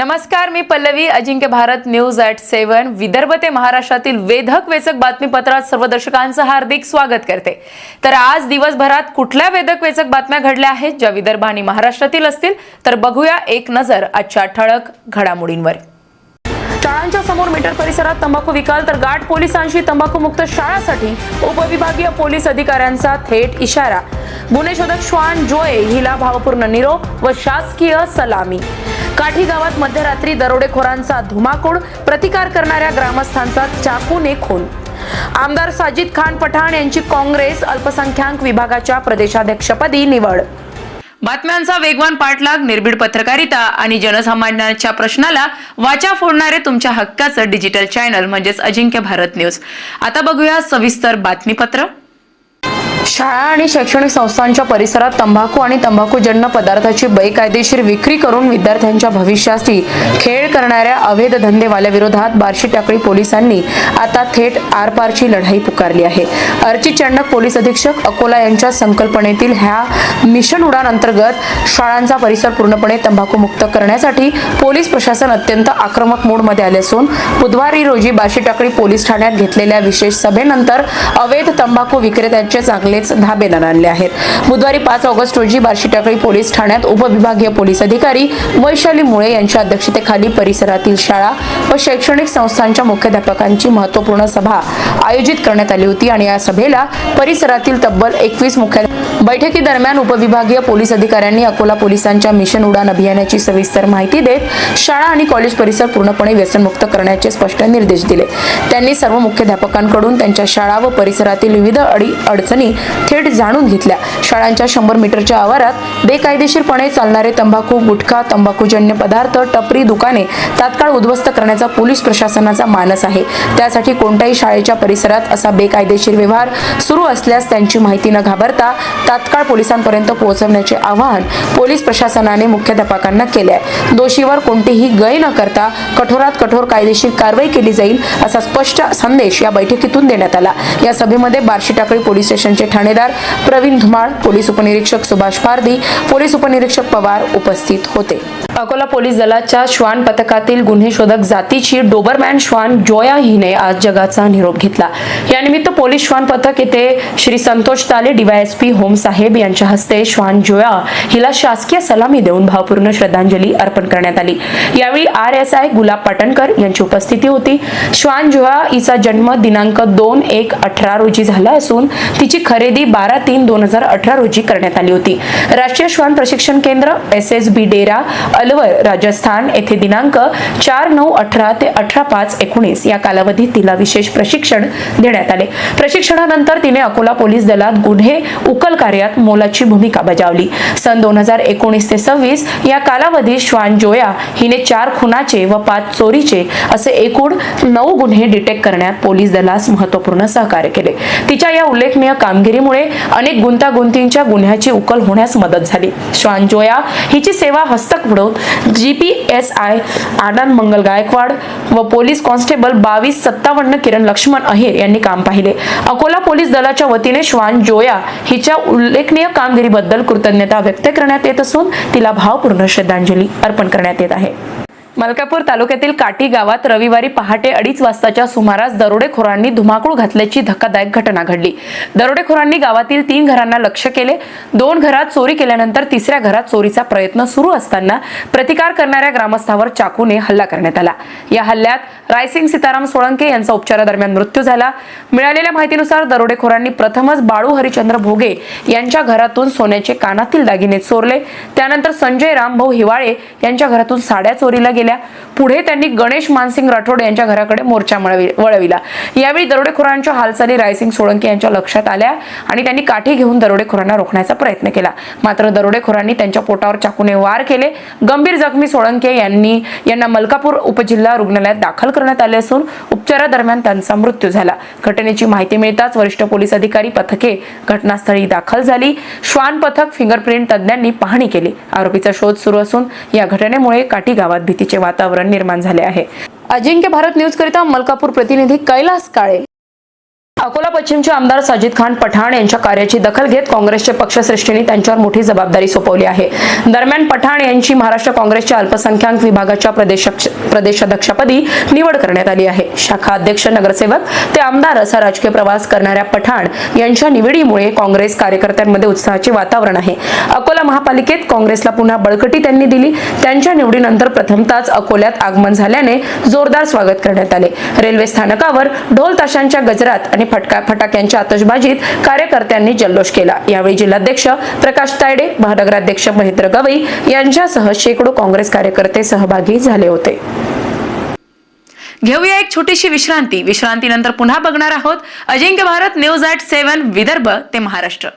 नमस्कार, मी पल्लवी. अजिंक्य भारत न्यूज @7 विदर्भ ते महाराष्ट्रातील वेधक वेचक बातमीपत्रात सर्व दर्शकांचं हार्दिक स्वागत करते. तर आज दिवसभरात कुठल्या वेधक वेचक बातम्या घडल्या आहेत ज्या विदर्भ आणि महाराष्ट्रातील असतील, तर बघूया एक नजर आजच्या ठळक घडामोडींवर. शाळांच्या समोर मीटर परिसरात तंबाखू विकाल तर गाठ पोलिसांशी तंबाखूमुक्त शाळासाठी उपविभागीय पोलीस अधिकाऱ्यांचा थेट इशारा. गुन्हे शोधक श्वान जोये हिला भावपूर्ण निरोप व शासकीय सलामी. काठी गावात मध्यरात्री दरोडेखोरांचा धुमाकूळ, प्रतिकार करणाऱ्या ग्रामस्थांचा चाकूने खून. आमदार साजिद खान पठाण यांची काँग्रेस अल्पसंख्याक विभागाच्या प्रदेशाध्यक्षपदी निवड. बातम्यांचा वेगवान पाठलाग, निर्भीड पत्रकारिता आणि जनसामान्यांच्या प्रश्नाला वाचा फोडणारे तुमच्या हक्काचं डिजिटल चॅनल म्हणजेच अजिंक्य भारत न्यूज. आता बघूया सविस्तर बातमीपत्र. शाळा आणि शैक्षणिक संस्थांच्या परिसरात तंबाखू आणि तंबाखूजन्य पदार्थाची बेकायदेशीर विक्री करून विद्यार्थ्यांच्या भविष्याशी खेळ करणाऱ्या अवैध धंदेवाल्याविरोधात बार्शी टाकळी पोलिसांनी आता थेट आरपारची लढाई पुकारली आहे. अर्चित चंडक पोलीस अधीक्षक अकोला यांच्या संकल्पनेतील ह्या मिशन उडान अंतर्गत शाळांचा परिसर पूर्णपणे तंबाखूमुक्त करण्यासाठी पोलीस प्रशासन अत्यंत आक्रमक मोडमध्ये आले असून बुधवारी रोजी बार्शी टाकळी पोलीस ठाण्यात घेतलेल्या विशेष सभेनंतर अवैध तंबाखू विक्रेत्यांचे चांगलेच धाबे आणले आहेत. बुधवारी 5 ऑगस्ट रोजी बार्शी टाकळी पोलीस ठाण्यात उपविभागीय पोलीस अधिकारी वैशाली मुळे यांच्या अध्यक्षतेखाली परिसरातील शाळा व शैक्षणिक संस्थांच्या मुख्याध्यापकांची महत्त्वपूर्ण सभा आयोजित करण्यात आली होती आणि या सभेला परिसरातील तब्बल 21 बैठकीदरम्यान उपविभागीय पोलीस अधिकाऱ्यांनी अकोला पोलिसांच्या मिशन उडान अभियानाची सविस्तर माहिती देत शाळा आणि कॉलेज परिसर पूर्णपणे व्यसनमुक्त करण्याचे स्पष्ट निर्देश दिले. त्यांनी सर्व मुख्याध्यापकांकडून त्यांच्या शाळा व परिसरातील विविध अडचणी थेट जाणून घेतल्या. शाळांच्या 100 मीटरच्या आवारात बेकायदेशीरपणे चालणारे तंबाखू, गुटखा, तंबाखूजन्य पदार्थ, टपरी, दुकाने तात्काळ उद्ध्वस्त करण्याचा पोलीस प्रशासनाचा मानस आहे. त्यासाठी कोणत्याही शाळेच्या परिसरात असा बेकायदेशीर व्यवहार सुरू असल्यास त्यांची माहिती न घाबरता तात्काळ पोलिसांपर्यंत पोहोचवण्याचे आवाहन पोलीस प्रशासनाने मुख्याध्यापकांना केले आहे. दोषीवर कोणतीही गय न करता कठोरात कठोर कायदेशीर कारवाई केली जाईल असा स्पष्ट संदेश या बैठकीतून देण्यात आला. या सभेमध्ये बार्शी टाकळी पोलीस स्टेशनचे ठाणेदार प्रवीण धुमाळ, पोलीस उपनिरीक्षक सुभाष पारदी, पोलीस उपनिरीक्षक पवार उपस्थित होते. अकोला पोलीस दलाच्या श्वान पथकातील गुन्हे शोधक जातीची डोबरमॅन श्वान जोया हिने आज जगाचा निरोप घेतला. यानिमित्त पोलीस श्वान पथक येथे श्री संतोष ताले डीवायएसपी होम साहेब यांच्या हस्ते श्वान जोया हिला शासकीय सलामी देऊन भावपूर्ण श्रद्धांजली अर्पण करण्यात आली. यावेळी RSI गुलाब पाटणकर यांची उपस्थिती होती. श्वान जोया हिचा जन्म दिनांक 2/1/18 रोजी झाला असून तिची खरेदी 12/3/2018 रोजी करण्यात आली होती. राष्ट्रीय श्वान प्रशिक्षण केंद्र SSB डेरा अलवर राजस्थान येथे दिनांक 4/9/18 ते 18/5/19 या कालावधीत तिला विशेष प्रशिक्षण देण्यात आले. प्रशिक्षणानंतर तिने अकोला पोलीस दलात गुन्हे उकल कार्यात मोलाची भूमिका बजावली. सन 2019 ते 26 या कालावधीत श्वान जोया हिने 4 खुनाचे व 5 चोरीचे असे एकूण 9 गुन्हे डिटेक्ट करण्यात पोलीस दलास महत्त्वपूर्ण सहकार्य केले. तिच्या या उल्लेखनीय कामगिरीमुळे अनेक गुंतागुंतींच्या गुन्ह्याची उकल होण्यास मदत झाली. श्वान जोया हिची सेवा हस्तक म्हणून GPSI आनंद मंगल गायकवाड व पोलीस कॉन्स्टेबल 2257 किरण लक्ष्मण अहिर यांनी काम पाहिले. अकोला पोलीस दलाच्या वतीने श्वान जोया हिच्या उल्लेखनीय कामगिरीबद्दल कृतज्ञता व्यक्त करण्यात येत असून तिला भावपूर्ण श्रद्धांजली अर्पण करण्यात येत आहे. मलकापूर तालुक्यातील काठी गावात रविवारी पहाटे 2:30 वाजताच्या सुमारास दरोडेखोरांनी धुमाकूळ घातल्याची धक्कादायक घटना घडली. दरोडेखोरांनी गावातील 3 घरांना लक्ष्य केले. 2 घरात चोरी केल्यानंतर 3ऱ्या घरात चोरीचा प्रयत्न सुरू असताना प्रतिकार करणाऱ्या ग्रामस्थावर चाकूने हल्ला करण्यात आला. या हल्ल्यात रायसिंग सीताराम सोळंके यांचा उपचारादरम्यान मृत्यू झाला. मिळालेल्या माहितीनुसार दरोडेखोरांनी प्रथमच बाळू हरिचंद्र भोगे यांच्या घरातून सोन्याचे कानातील दागिने चोरले. त्यानंतर संजय रामभाऊ हिवाळे यांच्या घरातून साड्या चोरीला गेल्या. पुढे त्यांनी गणेश मानसिंग राठोड यांच्या घराकडे मोर्चा वळविला. यावेळी दरोडेखोरांच्या हालचाली रायसिंग सोळंके यांच्या लक्षात आल्या आणि त्यांनी काठी घेऊन दरोडेखोरांना रोखण्याचा प्रयत्न केला. मात्र दरोडेखोरांनी त्यांच्या पोटावर चाकूने वार केले. गंभीर जखमी सोळंके यांना मलकापूर उपजिल्हा रुग्णालयात दाखल करण्यात आले असून उपचारादरम्यान त्यांचा मृत्यू झाला. घटनेची माहिती मिळताच वरिष्ठ पोलीस अधिकारी पथके घटनास्थळी दाखल झाली. श्वान पथक फिंगरप्रिंट तज्ञांनी पाहणी केली. आरोपीचा शोध सुरू असून या घटनेमुळे काठी गावात भीतीचे वातावरण निर्माण झाले आहे. अजिंक्य भारत न्यूज करिता मलकापूर प्रतिनिधी कैलास काळे. अकोला पश्चिमचे आमदार साजिद खान पठाण यांच्या कार्याची दखल घेत काँग्रेसचे पक्षश्रेष्ठींनी त्यांच्यावर मोठी जबाबदारी सोपवली आहे. दरम्यान पठाण यांची महाराष्ट्र काँग्रेसच्या अल्पसंख्याक विभागाच्या प्रदेशाध्यक्षपदी निवड करण्यात आली आहे. शाखा अध्यक्ष, नगरसेवक ते आमदार असा राजकीय प्रवास करणाऱ्या पठाण यांच्या निवडीमुळे काँग्रेस कार्यकर्त्यांमध्ये उत्साहाचे वातावरण आहे. अकोला महापालिकेत काँग्रेसला पुन्हा बळकटी त्यांनी दिली. त्यांच्या निवडीनंतर प्रथमतःच अकोल्यात आगमन झाल्याने जोरदार स्वागत करण्यात आले. रेल्वे स्थानकावर ढोल ताशांच्या गजरात आणि फटाक्यांच्या आतषबाजीत कार्यकर्त्यांनी जल्लोष केला. यावेळी जिल्हाध्यक्ष प्रकाश तायडे, महानगराध्यक्ष महेंद्र गवई यांच्यासह शेकडो काँग्रेस कार्यकर्ते सहभागी झाले होते. घेऊया एक छोटीशी विश्रांतीनंतर पुन्हा बघणार आहोत अजिंक्य भारत न्यूज @7 विदर्भ ते महाराष्ट्र.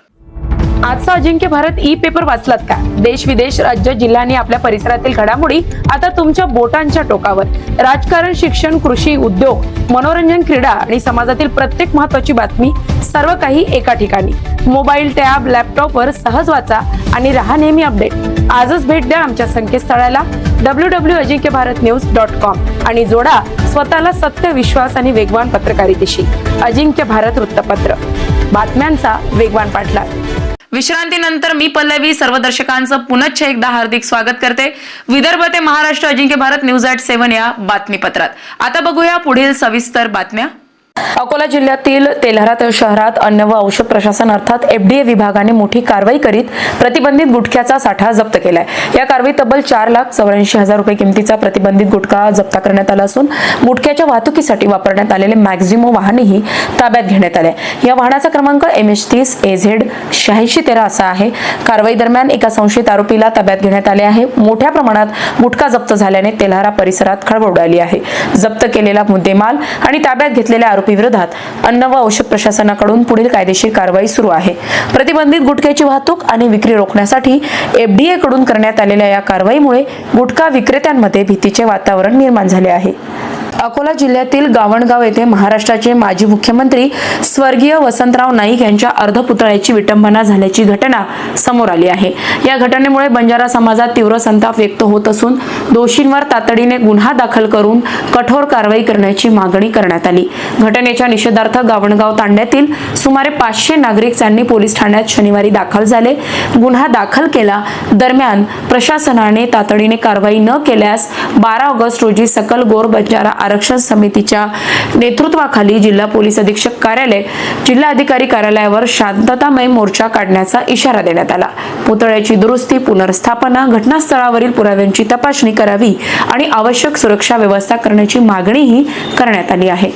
आजचा अजिंक्य भारत ई पेपर वाचलात का? देश विदेश, राज्य, जिल्हा आणि आपल्या परिसरातील घडामोडी आता तुमच्या बोटांच्या टोकावर. राजकारण, शिक्षण, कृषी, उद्योग, मनोरंजन, क्रीडा आणि समाजातील प्रत्येक महत्त्वाची बातमी सर्व काही एका ठिकाणी. मोबाईल, टॅब, लॅपटॉपवर सहज वाचा आणि रहा नेहमी अपडेट. आजच भेट द्या आमच्या संकेतस्थळाला www.ajinkyaBharatnews.com आणि जोडा स्वतःला सत्य, विश्वास आणि वेगवान पत्रकारितेशी. अजिंक्य भारत वृत्तपत्र, बातम्यांचा वेगवान पाठलाग. विश्रांतीनंतर मी पल्लवी सर्व दर्शकांचं पुनश्च एकदा हार्दिक स्वागत करते विदर्भ ते महाराष्ट्र अजिंक्य भारत न्यूज @7 या बातमीपत्रात. आता बघूया पुढील सविस्तर बातम्या. अकोला जिल्ह्यातील तेल्हारा शहरात अन्न व औषध प्रशासन अर्थात FDA विभागाने मोठी कारवाई करीत प्रतिबंधित गुटख्याचा साठा जप्त केलाय. या कारवाईत तब्बल 4,84,000 रुपये किमतीचा प्रतिबंधित गुटखा जप्त करण्यात आला असून गुटख्याच्या वाहतुकीसाठी वापरण्यात आलेले मॅक्झिमो वाहनेही ताब्यात घेण्यात आले. या वाहनाचा क्रमांक MH30 AZ 8613 असा आहे. कारवाई दरम्यान एका संशयित आरोपीला ताब्यात घेण्यात आले आहे. मोठ्या प्रमाणात गुटखा जप्त झाल्याने तेल्हारा परिसरात खळबळ उडाली आहे. जप्त केलेला मुद्देमाल आणि ताब्यात घेतलेल्या विरोधात अन्न व औषध प्रशासनाकडून पुढील कायदेशीर कारवाई सुरू आहे. प्रतिबंधित गुटख्याची वाहतूक आणि विक्री रोखण्यासाठी FDA कडून करण्यात आलेल्या या कारवाईमुळे गुटखा विक्रेत्यांमध्ये भीतीचे वातावरण निर्माण झाले आहे. अकोला जिल्ह्यातील गावणगाव येथे महाराष्ट्राचे माजी मुख्यमंत्री स्वर्गीय वसंतराव नाईक यांच्या अर्धपुतळ्याची विटंबना झाल्याची घटना समोर आली आहे. या घटनेमुळे बंजारा समाजात तीव्र संताप व्यक्त होत असून दोषींवर तातडीने गुन्हा दाखल करून कठोर कारवाई करण्याची मागणी करण्यात आली. घटनेच्या निषेधार्थ गावणगाव तांड्यातील सुमारे 500 नागरिक त्यांनी पोलीस ठाण्यात शनिवारी दाखल झाले. गुन्हा दाखल केला. दरम्यान प्रशासनाने तातडीने कारवाई न केल्यास 12 ऑगस्ट रोजी सकल गोर बंजारा आरक्षण समितीच्या नेतृत्वाखाली जिल्हा पोलीस अधीक्षक कार्यालय, जिल्हा अधिकारी कार्यालयावर शांततामय मोर्चा काढण्याचा इशारा देण्यात आला. पुतळ्याची दुरुस्ती, पुनर्स्थापना, घटनास्थळावरील पुराव्यांची तपासणी करावी आणि आवश्यक सुरक्षा व्यवस्था करण्याची मागणीही करण्यात आली आहे.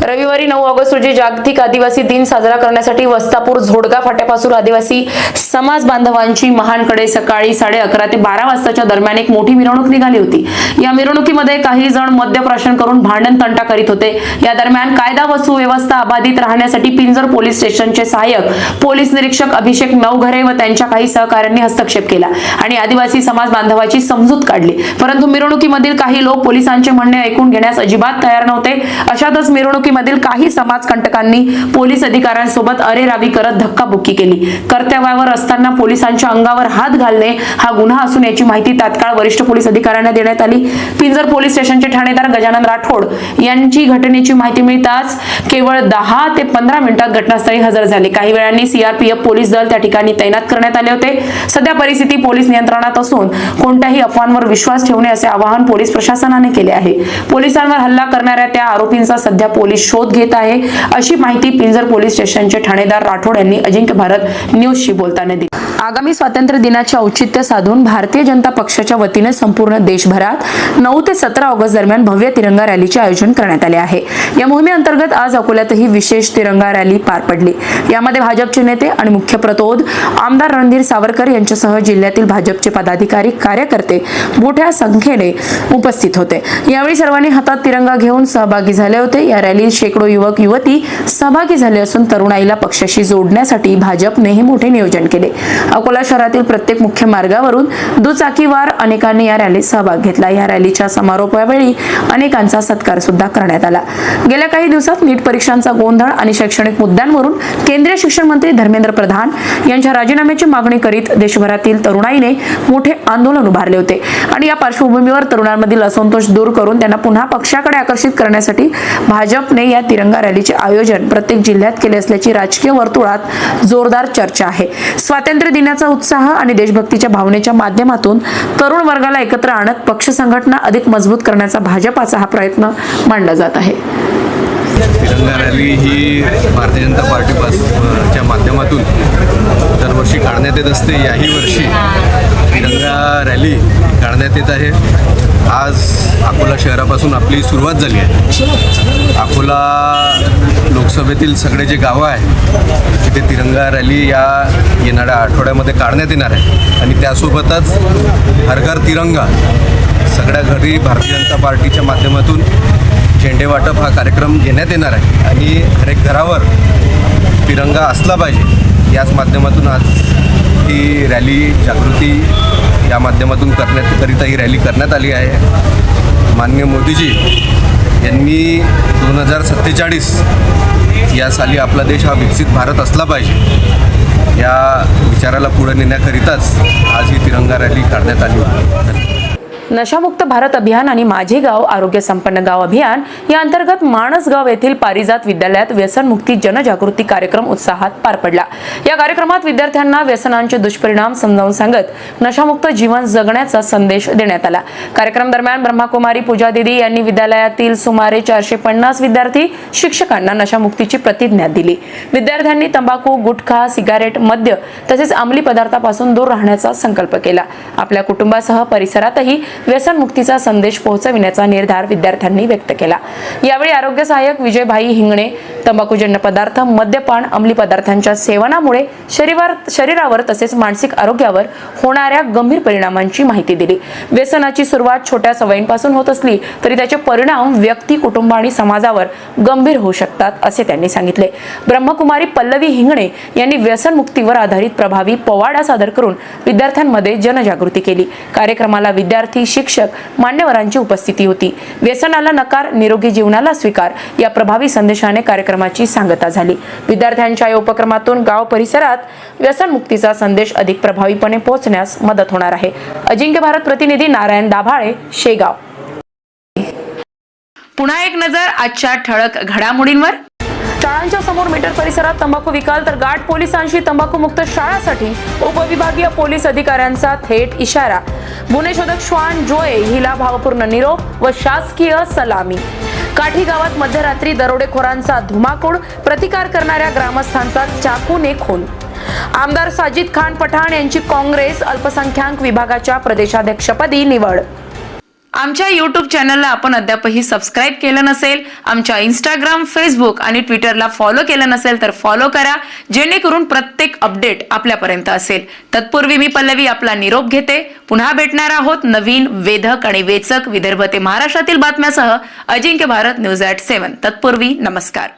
रविवारी 9 ऑगस्ट रोजी जागतिक आदिवासी दिन साजरा करण्यासाठी वस्तापूर झोडगा फाट्यापासून आदिवासी समाज बांधवांची महानकडे सकाळी 11:30 ते 12 वाजताच्या दरम्यान एक मोठी मिरवणूक निघाली होती. या मिरवणुकीमध्ये काही जण मद्यप्राशन करून भांडण तंटा करीत होते. या दरम्यान कायदा व सुव्यवस्था अबाधित राहण्यासाठी पिंजर पोलीस स्टेशनचे सहाय्यक पोलीस निरीक्षक अभिषेक नवघरे व त्यांच्या काही सहकाऱ्यांनी हस्तक्षेप केला आणि आदिवासी समाज बांधवाची समजूत काढली. परंतु मिरवणुकीमधील काही लोक पोलिसांचे म्हणणे ऐकून घेण्यास अजिबात तयार नव्हते. अशातच मिरवणुकीमधील काही समाजकंटकांनी पोलीस अधिकाऱ्यांसोबत अरेरावी करत धक्काबुक्की केली. कर्तव्यावर असताना पोलिसांच्या अंगावर हात घालणे हा गुन्हा असून याची माहिती तात्काळ वरिष्ठ पोलीस अधिकाऱ्यांना देण्यात आली. पिंजर पोलीस स्टेशनचे ठाणेदार गजानन राठोड यांची घटनेची माहिती मिळताच केवळ 10 ते 15 मिनिटात घटनास्थळी हजर झाले. काही वेळांनी CRPF पोलीस दल त्या ठिकाणी तैनात करण्यात आले होते. सध्या परिस्थिती पोलीस नियंत्रणात असून कोणत्याही अफवांवर विश्वास ठेवणे असे आवाहन पोलीस प्रशासनाने केले आहे. पोलिसांवर हल्ला करणाऱ्या त्या आरोपींचा सध्या पोलीस शोध घेत आहे, अशी माहिती पिंजर पोलीस स्टेशनचे ठाणेदार राठोड यांनी अजिंक्य भारत न्यूजशी बोलताना दिली. आगामी स्वातंत्र्य दिनाचे औचित्य साधून भारतीय जनता पक्षाच्या वतीने संपूर्ण देशभरात 9 ते 17 ऑगस्ट दरम्यान भव्य तिरंगा रॅलीचे आयोजन करण्यात आले आहे. या मोहिमेअंतर्गत आज अकोल्यातही विशेष तिरंगा रॅली पार पडली. यामध्ये भाजपचे नेते आणि मुख्य प्रतोद आमदार रणधीर सावरकर यांच्यासह जिल्ह्यातील भाजपचे पदाधिकारी, कार्यकर्ते मोठ्या संख्येने उपस्थित होते. यावेळी सर्वांनी हातात तिरंगा घेऊन सहभागी झाले होते. या रॅलीत शेकडो युवक युवती सहभागी झाले असून तरुणाईला पक्षाशी जोडण्यासाठी भाजपने हे मोठे नियोजन केले. अकोला शहरातील प्रत्येक मुख्य मार्गावरून दुचाकीवार अनेकांनी या रॅलीत सहभाग घेतला। या रॅलीच्या समारोपावेळी अनेकांचा सत्कार सुद्धा करण्यात आला। गेल्या काही दिवसात नीट परीक्षांचा गोंधळ आणि शैक्षणिक मुद्द्यांवरून केंद्रीय शिक्षण मंत्री धर्मेंद्र प्रधान यांच्या राजीनाम्याची मागणी करीत देशभरातील तरुणाईने मोठे आंदोलन उभारले होते आणि या पार्श्वभूमीवर तरुणांमधील असंतोष दूर करून त्यांना पुन्हा पक्षाकडे आकर्षित करण्यासाठी भाजपने या तिरंगा रॅलीचे आयोजन प्रत्येक जिल्ह्यात केले असल्याची राजकीय वर्तुळात जोरदार चर्चा आहे। स्वातंत्र्य दिनाचा उत्साह आणि देशभक्तीच्या भावनेच्या माध्यमातून तरुण वर्गाला एकत्र आणत पक्ष संघटना अधिक मजबूत करण्याचा भाजपाचा हा प्रयत्न मानला जात आहे। तिरंगा रॅली ही भारतीय जनता पार्टीच्या माध्यमातून दरवर्षी काढण्यात येत असते। याही वर्षी तिरंगा रॅली काढण्यात येत आहे। आज अकोला शहरापासून आपली सुरुवात झाली आहे। अकोला लोकसभेतील सगळे जे गावं आहेत तिथे तिरंगा रॅली या येणाऱ्या आठवड्यामध्ये काढण्यात येणार आहे आणि त्यासोबतच हर घर तिरंगा सगळ्या घरी भारतीय जनता पार्टीच्या माध्यमातून झेंडे वाटप हा कार्यक्रम घेण्यात येणार आहे आणि हर एक घरावर तिरंगा असला पाहिजे याच माध्यमातून आज ही रॅली जागृती या माध्यमातून करण्याकरिता ही रॅली करण्यात आली आहे। माननीय मोदीजी यांनी 2047 या साली आपला देश हा विकसित भारत असला पाहिजे या विचाराला पुढे नेण्याकरिताच आज ही तिरंगा रॅली काढण्यात आली होती। नशामुक्त भारत अभियान आणि माझे गाव आरोग्य संपन्न गाव अभियान या अंतर्गत माणसगाव येथील पारिजात विद्यालयात व्यसनमुक्ती जनजागृती कार्यक्रम उत्साहात पार पडला। या कार्यक्रमात विद्यार्थ्यांना व्यसनांचे दुष्परिणाम समजावून सांगत नशामुक्त जीवन जगण्याचा संदेश देण्यात आला। कार्यक्रम दरम्यान ब्रह्माकुमारी पूजा दिदी यांनी विद्यालयातील सुमारे 450 विद्यार्थी शिक्षकांना नशामुक्तीची प्रतिज्ञा दिली। विद्यार्थ्यांनी तंबाखू, गुटखा, सिगारेट, मद्य तसेच अंमली पदार्थापासून दूर राहण्याचा संकल्प केला। आपल्या कुटुंबासह परिसरातही व्यसनमुक्तीचा संदेश पोहोचविण्याचा निर्धार विद्यार्थ्यांनी व्यक्त केला। यावेळी आरोग्य सहाय्यक विजयभाई हिंगणे तंबाखूजन्य पदार्थ, मद्यपान, अंमली पदार्थांच्या सेवनामुळे शरीरावर तसेच मानसिक आरोग्यावर होणाऱ्या गंभीर परिणामांची माहिती दिली। व्यसनाची सुरुवात छोट्या सवयींपासून होत असली तरी त्याचे परिणाम व्यक्ती, कुटुंब आणि समाजावर गंभीर होऊ शकतात असे त्यांनी सांगितले। ब्रह्मकुमारी पल्लवी हिंगणे यांनी व्यसनमुक्तीवर आधारित प्रभावी पोवाडा सादर करून विद्यार्थ्यांमध्ये जनजागृती केली। कार्यक्रमाला विद्यार्थी, शिक्षक, मान्यवरांची उपस्थिती होती। व्यसनाला नकार, निरोगी जीवनाला स्वीकार या प्रभावी संदेशाने कार्यक्रमाची सांगता झाली। विद्यार्थ्यांच्या या उपक्रमातून गाव परिसरात व्यसनमुक्तीचा संदेश अधिक प्रभावीपणे पोहोचण्यास मदत होणार आहे। अजिंक्य भारत प्रतिनिधी नारायण दाभाळे, शेगाव। पुन्हा एक नजर आजच्या ठळक घडामोडींवर। शाळांच्या समोर मीटर परिसरात तंबाखू विकाल तर घाट पोलिसांशी तंबाखूमुक्त शाळासाठी उपविभागीय पोलीस अधिकाऱ्यांचा थेट इशारा। गुन्हे शोधक श्वान जोये हिला भावपूर्ण निरोप व शासकीय सलामी। काठी गावात मध्यरात्री दरोडेखोरांचा धुमाकूळ, प्रतिकार करणाऱ्या ग्रामस्थांचा चाकूने खून। आमदार साजिद खान पठाण यांची काँग्रेस अल्पसंख्याक विभागाच्या प्रदेशाध्यक्षपदी निवड। आमच्या YouTube चॅनलला आपण अद्यापही सबस्क्राईब केलं नसेल, आमच्या Instagram, Facebook आणि Twitterला फॉलो केलं नसेल तर फॉलो करा, जेणेकरून प्रत्येक अपडेट आपल्यापर्यंत असेल। तत्पूर्वी मी पल्लवी आपला निरोप घेते। पुन्हा भेटणार आहोत नवीन, वेधक आणि वेचक विदर्भ ते महाराष्ट्रातील बातम्यासह अजिंक्य भारत न्यूज @ 7। तत्पूर्वी नमस्कार।